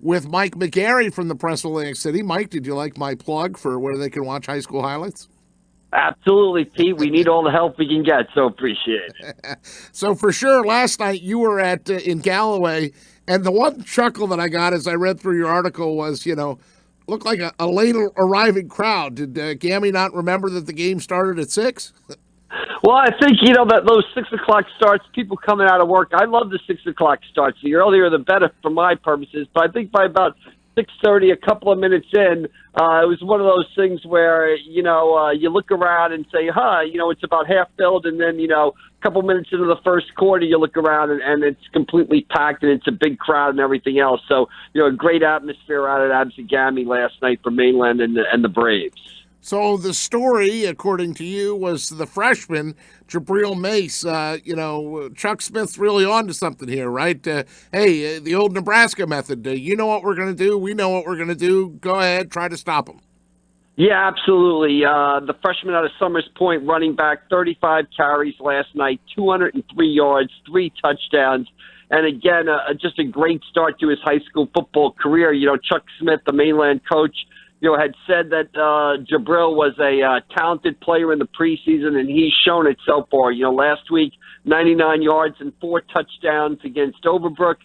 with Mike McGarry from the Press Atlantic City. Mike, did you like my plug for where they can watch high school highlights? Absolutely, Pete. We need all the help we can get, so appreciate it. So for sure, last night you were at in Galloway, and the one chuckle that I got as I read through your article was, looked like a late arriving crowd. Did Gammy not remember that the game started at 6? Well, I think, that those 6 o'clock starts, people coming out of work, I love the 6 o'clock starts. The earlier the better for my purposes, but I think by about 6:30, a couple of minutes in, it was one of those things where, you look around and say, it's about half filled, and then, a couple minutes into the first quarter, you look around and it's completely packed and it's a big crowd and everything else. So, a great atmosphere out at Absegami last night for Mainland and the Braves. So the story, according to you, was the freshman, Jabril Mace. Chuck Smith's really on to something here, right? The old Nebraska method. You know what we're going to do. We know what we're going to do. Go ahead, try to stop him. Yeah, absolutely. The freshman out of Summers Point, running back, 35 carries last night, 203 yards, 3 touchdowns. And again, just a great start to his high school football career. Chuck Smith, the Mainland coach, had said that Jabril was a talented player in the preseason, and he's shown it so far. Last week, 99 yards and 4 touchdowns against Overbrook,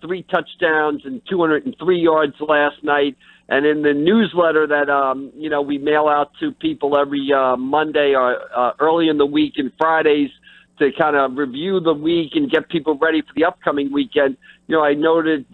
3 touchdowns and 203 yards last night. And in the newsletter that, we mail out to people every Monday or early in the week and Fridays to kind of review the week and get people ready for the upcoming weekend, I noted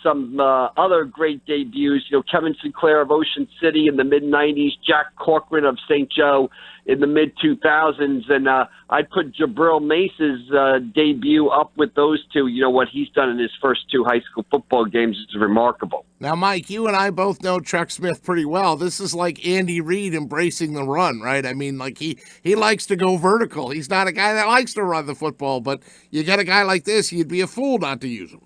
some other great debuts. Kevin Sinclair of Ocean City in the mid-'90s, Jack Corcoran of St. Joe in the mid-2000s, and I put Jabril Mace's debut up with those two. What he's done in his first 2 high school football games is remarkable. Now, Mike, you and I both know Chuck Smith pretty well. This is like Andy Reid embracing the run, right? I mean, like he likes to go vertical. He's not a guy that likes to run the football, but you get a guy like this, you'd be a fool not to use him.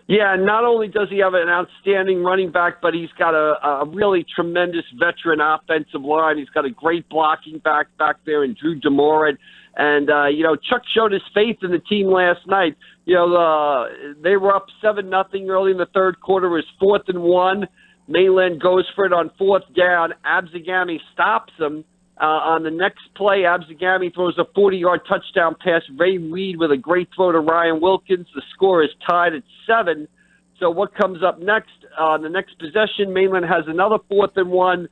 Yeah, not only does he have an outstanding running back, but he's got a really tremendous veteran offensive line. He's got a great blocking back there in Drew DeMoret. And, Chuck showed his faith in the team last night. They were up 7-0 early in the third quarter. It was 4th and 1. Mainland goes for it on 4th down. Absegami stops him. On the next play, Absegami throws a 40-yard touchdown pass. Ray Weed with a great throw to Ryan Wilkins. The score is tied at 7. So what comes up next? On the next possession, Mainland has another 4th and 1.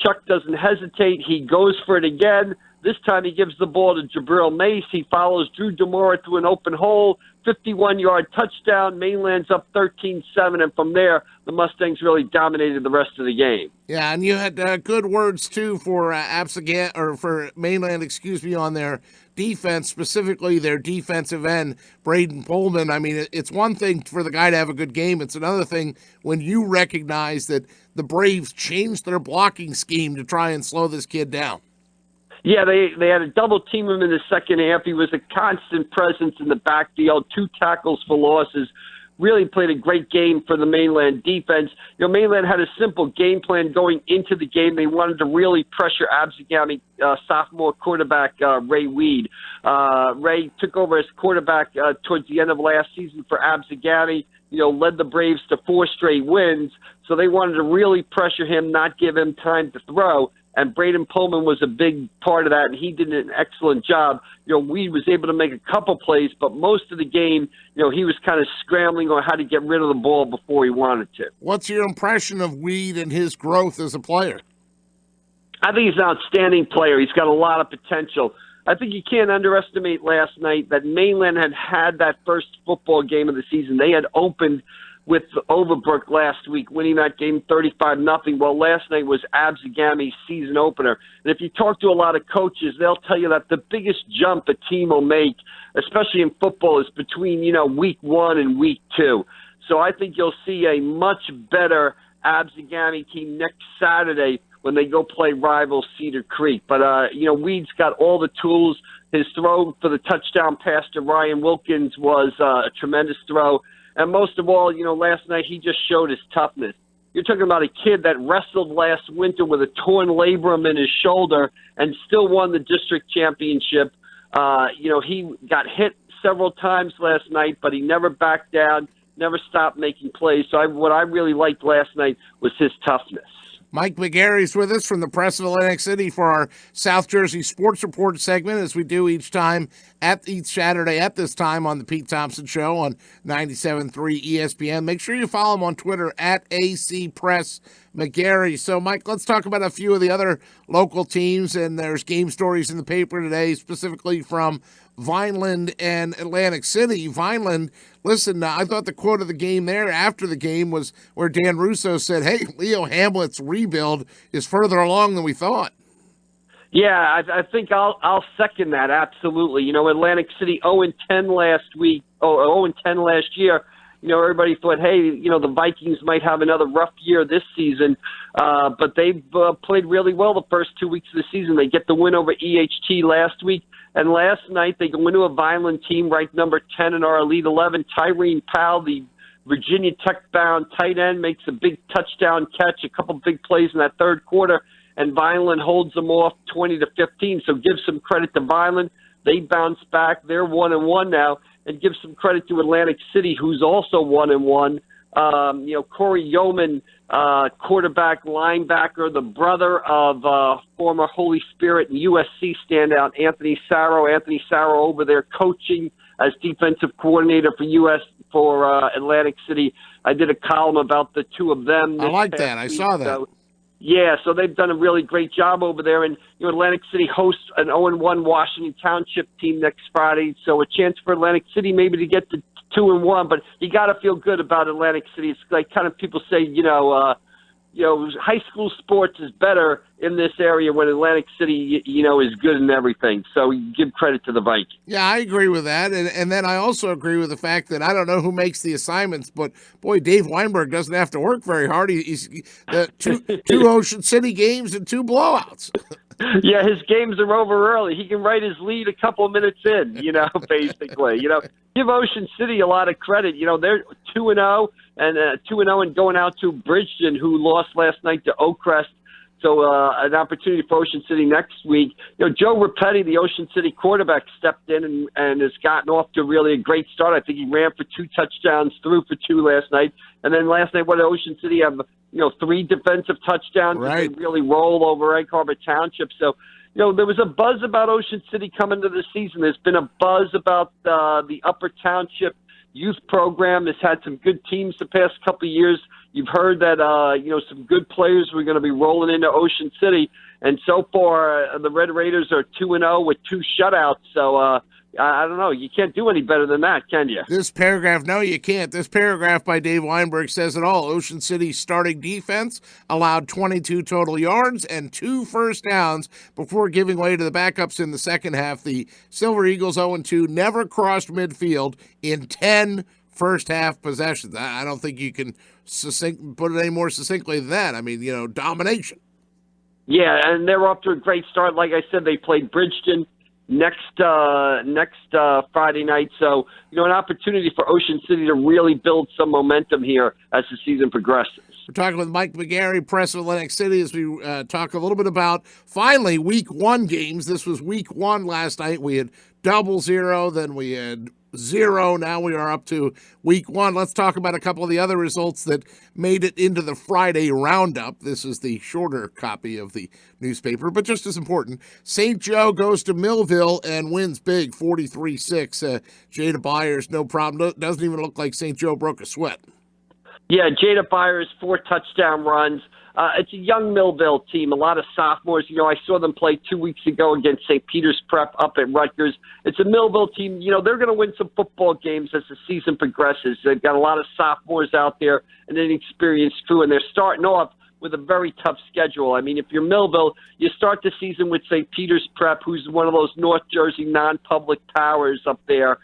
Chuck doesn't hesitate. He goes for it again. This time he gives the ball to Jabril Mace. He follows Drew DeMora to an open hole. 51-yard touchdown. Mainland's up 13-7, and from there, the Mustangs really dominated the rest of the game. Yeah, and you had good words too for for Mainland, on their defense, specifically their defensive end, Braden Pullman. I mean, it's one thing for the guy to have a good game. It's another thing when you recognize that the Braves changed their blocking scheme to try and slow this kid down. Yeah, they had a double team him in the second half. He was a constant presence in the backfield, 2 tackles for losses. Really played a great game for the Mainland defense. Mainland had a simple game plan going into the game. They wanted to really pressure Absegami sophomore quarterback Ray Weed. Ray took over as quarterback towards the end of last season for Absegami. Led the Braves to 4 straight wins. So they wanted to really pressure him, not give him time to throw. And Braden Pullman was a big part of that, and he did an excellent job. Weed was able to make a couple plays, but most of the game, he was kind of scrambling on how to get rid of the ball before he wanted to. What's your impression of Weed and his growth as a player? I think he's an outstanding player. He's got a lot of potential. I think you can't underestimate last night that Mainland had that first football game of the season. They had opened with Overbrook last week, winning that game 35-0. Well, last night was Absegami's season opener. And if you talk to a lot of coaches, they'll tell you that the biggest jump a team will make, especially in football, is between, week 1 and week 2. So I think you'll see a much better Absegami team next Saturday when they go play rival Cedar Creek. But, Weed's got all the tools. His throw for the touchdown pass to Ryan Wilkins was a tremendous throw. And most of all, last night he just showed his toughness. You're talking about a kid that wrestled last winter with a torn labrum in his shoulder and still won the district championship. He got hit several times last night, but he never backed down, never stopped making plays. So what I really liked last night was his toughness. Mike McGarry's with us from the Press of Atlantic City for our South Jersey Sports Report segment, as we do each Saturday at this time on the Pete Thompson Show on 97.3 ESPN. Make sure you follow him on Twitter at AC Press McGarry. So, Mike, let's talk about a few of the other local teams, and there's game stories in the paper today, specifically from Vineland and Atlantic City. Vineland, listen, I thought the quote of the game there after the game was where Dan Russo said, hey, Leo Hamlet's rebuild is further along than we thought. Yeah, I think I'll second that, absolutely. You know, Atlantic City 0-10 last week, 0-10 last year. You know, everybody thought, hey, you know, the Vikings might have another rough year this season, but they've played really well the first 2 weeks of the season. They get the win over EHT last week, and last night they go into a Vineland team ranked number 10 in our Elite 11. Tyreen Powell, the Virginia Tech-bound tight end, makes a big touchdown catch, a couple big plays in that third quarter, and Vineland holds them off 20-15. So give some credit to Vineland. They bounce back. They're 1-1 now. And give some credit to Atlantic City, who's also 1-1. You know, Corey Yeoman, quarterback, linebacker, the brother of former Holy Spirit and USC standout Anthony Sarro. Anthony Sarro over there coaching as defensive coordinator for Atlantic City. I did a column about the two of them. I like that. I saw that. So, yeah, so they've done a really great job over there. And, you know, Atlantic City hosts an 0-1 Washington Township team next Friday. So a chance for Atlantic City maybe to get to 2-1. But you got to feel good about Atlantic City. It's like kind of people say, you know, high school sports is better in this area when Atlantic City, you know, is good in everything. So you give credit to the Vikings. Yeah, I agree with that. And then I also agree with the fact that I don't know who makes the assignments, but, boy, Dave Weinberg doesn't have to work very hard. He's two Ocean City games and 2 blowouts. Yeah, his games are over early. He can write his lead a couple of minutes in, you know, basically. You know, give Ocean City a lot of credit. You know, they're 2-0 and going out to Bridgeton, who lost last night to Oakcrest. So an opportunity for Ocean City next week. You know, Joe Rapetti, the Ocean City quarterback, stepped in and has gotten off to really a great start. I think he ran for 2 touchdowns, threw for 2 last night. And then last night, what did Ocean City have? You know, 3 defensive touchdowns. Right. They really roll over Egg Harbor Township. So, you know, there was a buzz about Ocean City coming to the season. There's been a buzz about the Upper Township youth program. Has had some good teams the past couple of years. You've heard that, you know, some good players were going to be rolling into Ocean City. And so far, the Red Raiders are 2-0 with 2 shutouts. So, I don't know. You can't do any better than that, can you? This paragraph, no, you can't. This paragraph by Dave Weinberg says it all. Ocean City's starting defense allowed 22 total yards and 2 first downs before giving way to the backups in the second half. The Silver Eagles 0-2 never crossed midfield in 10 first-half possessions. I don't think you can put it any more succinctly than that. I mean, you know, domination. Yeah, and they're off to a great start. Like I said, they played Bridgeton next Friday night. So, you know, an opportunity for Ocean City to really build some momentum here as the season progresses. We're talking with Mike McGarry, Press of Atlantic City, as we talk a little bit about, finally, Week 1 games. This was Week 1 last night. We had 0-0, then we had 0. Now we are up to Week 1. Let's talk about a couple of the other results that made it into the Friday roundup. This is the shorter copy of the newspaper, but just as important. St. Joe goes to Millville and wins big, 43-6. Jada Byers, no problem. Doesn't even look like St. Joe broke a sweat. Yeah, Jada Byers, 4 touchdown runs. It's a young Millville team, a lot of sophomores. You know, I saw them play 2 weeks ago against St. Peter's Prep up at Rutgers. It's a Millville team. You know, they're going to win some football games as the season progresses. They've got a lot of sophomores out there and an experienced crew, and they're starting off with a very tough schedule. I mean, if you're Millville, you start the season with St. Peter's Prep, who's one of those North Jersey non-public powers up there.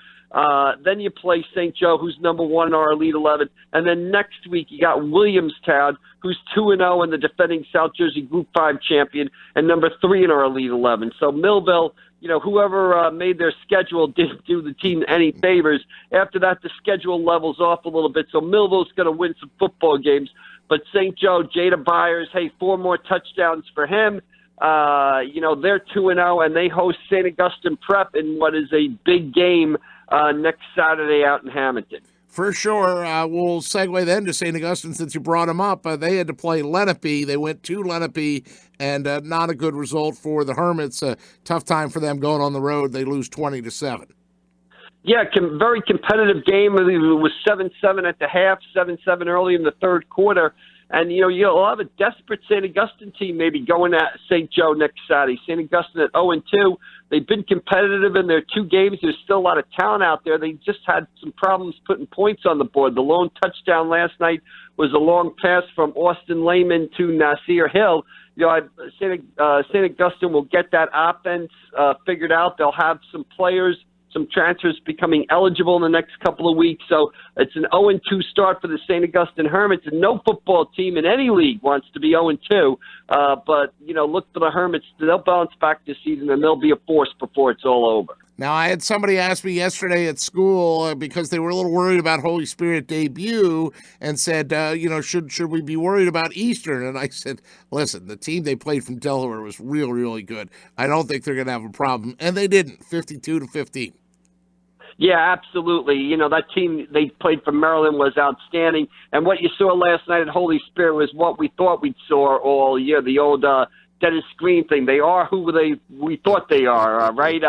Then you play St. Joe, who's number 1 in our Elite 11. And then next week you got Williamstown, who's 2-0 and the defending South Jersey Group 5 champion, and number 3 in our Elite 11. So Millville, you know, whoever made their schedule didn't do the team any favors. After that, the schedule levels off a little bit. So Millville's going to win some football games. But St. Joe, Jada Byers, hey, 4 more touchdowns for him. You know, they're 2-0, and they host St. Augustine Prep in what is a big game next Saturday out in Hamilton. For sure. We'll segue then to St. Augustine since you brought them up. They had to play Lenape. They went to Lenape, and not a good result for the Hermits. Tough time for them going on the road. They lose 20-7. Yeah, very competitive game. It was 7-7 at the half, 7-7 early in the third quarter. And, you'll have a desperate St. Augustine team maybe going at St. Joe next Saturday. St. Augustine at 0-2. They've been competitive in their two games. There's still a lot of talent out there. They just had some problems putting points on the board. The lone touchdown last night was a long pass from Austin Lehman to Nasir Hill. St. Augustine will get that offense figured out. They'll have some players, some transfers becoming eligible in the next couple of weeks. So it's an 0-2 start for the St. Augustine Hermits, and no football team in any league wants to be 0-2. But, look for the Hermits. They'll bounce back this season, and they'll be a force before it's all over. Now, I had somebody ask me yesterday at school because they were a little worried about Holy Spirit debut and said, should we be worried about Eastern? And I said, listen, the team they played from Delaware was really, really good. I don't think they're going to have a problem. And they didn't, 52-15. Yeah, absolutely. That team they played for Maryland was outstanding. And what you saw last night at Holy Spirit was what we thought we saw all year, the old Dennis Green thing. They are who we thought they are, right?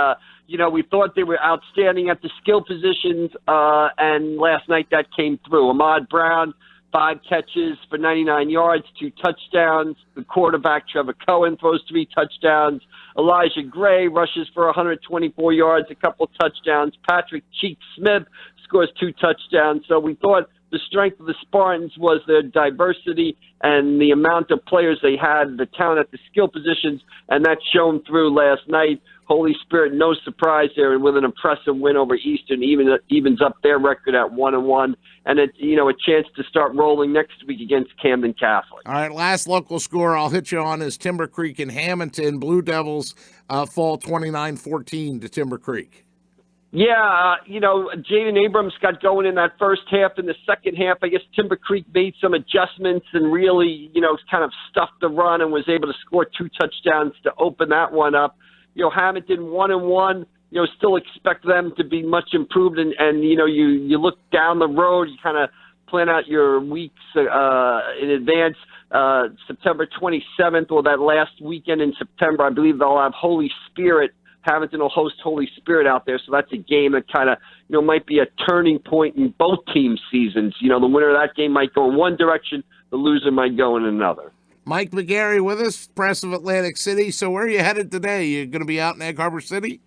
We thought they were outstanding at the skill positions, and last night that came through. Ahmad Brown, 5 catches for 99 yards, 2 touchdowns. The quarterback, Trevor Cohen, throws 3 touchdowns. Elijah Gray rushes for 124 yards, a couple touchdowns. Patrick Cheek Smith scores 2 touchdowns. So we thought the strength of the Spartans was their diversity and the amount of players they had, the talent at the skill positions, and that shone through last night. Holy Spirit, no surprise there, with an impressive win over Eastern, evens up their record at 1-1, and a chance to start rolling next week against Camden Catholic. All right, last local score I'll hit you on is Timber Creek and Hamilton. Blue Devils fall 29-14 to Timber Creek. Yeah, Jaden Abrams got going in that first half. In the second half, I guess Timber Creek made some adjustments and really, kind of stuffed the run and was able to score 2 touchdowns to open that one up. Hamilton 1-1. Still expect them to be much improved, and you look down the road, you kind of plan out your weeks in advance. September 27th, or that last weekend in September, I believe they'll have Holy Spirit. Hamilton will host Holy Spirit out there, so that's a game that kind of might be a turning point in both teams' seasons. The winner of that game might go in one direction, the loser might go in another. Mike McGarry with us, press of Atlantic City. So where are you headed today? You going to be out in Egg Harbor City?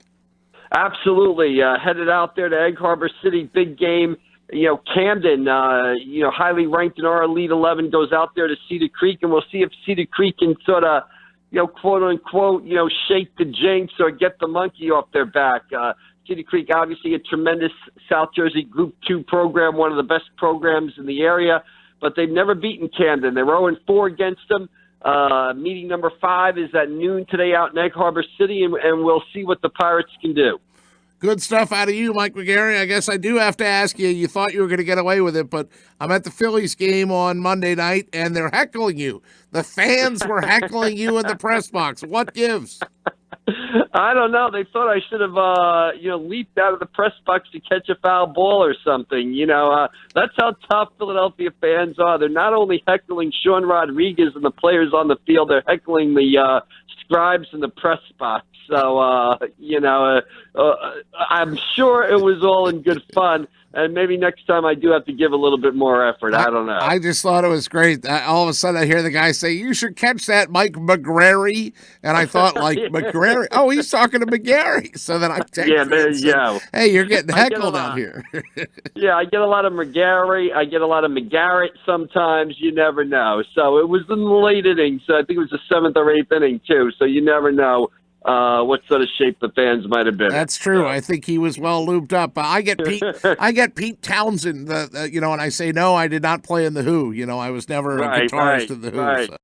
Absolutely. Headed out there to Egg Harbor City, big game. Camden, highly ranked in our Elite 11, goes out there to Cedar Creek, and we'll see if Cedar Creek can sort of, quote unquote, shake the jinx or get the monkey off their back. Cedar Creek, obviously a tremendous South Jersey Group 2 program, one of the best programs in the area, but they've never beaten Camden. They're 0-4 against them. Meeting number 5 is at noon today out in Egg Harbor City, and we'll see what the Pirates can do. Good stuff out of you, Mike McGarry. I guess I do have to ask you, you thought you were going to get away with it, but I'm at the Phillies game on Monday night, and they're heckling you. The fans were heckling you in the press box. What gives? I don't know. They thought I should have, leaped out of the press box to catch a foul ball or something. That's how tough Philadelphia fans are. They're not only heckling Sean Rodriguez and the players on the field, they're heckling the scribes in the press box. So, I'm sure it was all in good fun. And maybe next time I do have to give a little bit more effort. I don't know. I just thought it was great. All of a sudden I hear the guy say, "You should catch that, Mike McGarry." And I thought, McGarry? Oh, he's talking to McGarry. So then I texted there you go. Hey, you're getting heckled out here. Yeah, I get a lot of McGarry. I get a lot of McGarrett sometimes. You never know. So it was in the late innings. I think it was the 7th or 8th inning, too. So you never know what sort of shape the fans might have been. That's true. I think he was well lubed up. I get Pete Thompson, and I say, no, I did not play in The Who. I was never a guitarist in The Who. Right. So.